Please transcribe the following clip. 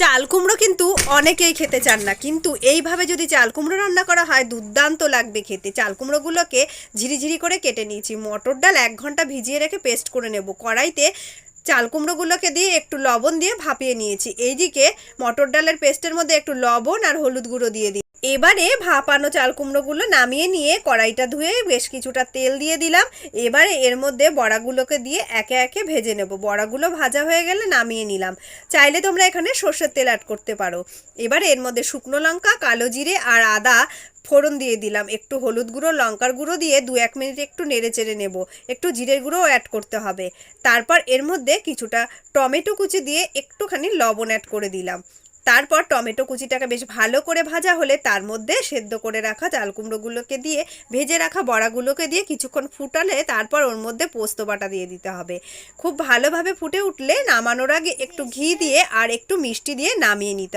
চাল কুমড়ো কিন্তু অনেকেই খেতে চান না, কিন্তু এইভাবে যদি চাল কুমড়ো রান্না করা হয় দুর্দান্ত লাগবে খেতে। চাল কুমড়োগুলোকে ঝিরিঝিরি করে কেটে নিয়েছি। মটর ডাল 1 ঘন্টা ভিজিয়ে রেখে পেস্ট করে নেব। কড়াইতে চাল কুমড়োগুলোকে দিয়ে একটু লবণ দিয়ে ভাপিয়ে নিয়েছি। এইদিকে মটর ডালের পেস্টের মধ্যে একটু লবণ আর হলুদ গুঁড়ো দিয়ে দিই। এবারে ভাপানো চাল কুমড়োগুলো নামিয়ে নিয়ে কড়াইটা ধুয়ে বেশ কিছুটা তেল দিয়ে দিলাম। এবারে এর মধ্যে বড়াগুলোকে দিয়ে একে একে ভেজে নেব। বড়াগুলো ভাজা হয়ে গেলে নামিয়ে নিলাম। চাইলে তোমরা এখানে সর্ষের তেল অ্যাড করতে পারো। এবারে এর মধ্যে শুকনো লঙ্কা, কালো জিরে আর আদা ফোড়ন দিয়ে দিলাম। একটু হলুদ গুঁড়ো, লঙ্কার গুঁড়ো দিয়ে 2-1 মিনিট একটু নেড়ে চেড়ে নেব। একটু জিরের গুঁড়োও অ্যাড করতে হবে। তারপর এর মধ্যে কিছুটা টমেটো কুচি দিয়ে একটুখানি লবণ অ্যাড করে দিলাম। তারপর টমেটো কুচিটাকে বেশ ভালো করে ভাজা হলে তার মধ্যে সেদ্ধ করে রাখা চাল কুমড়োগুলোকে দিয়ে ভেজে রাখা বড়াগুলোকে দিয়ে কিছুক্ষণ ফুটালে তারপর ওর মধ্যে পোস্ত বাটা দিয়ে দিতে হবে। খুব ভালোভাবে ফুটে উঠলে নামানোর আগে একটু ঘি দিয়ে আর একটু মিষ্টি দিয়ে নামিয়ে নিতে হবে।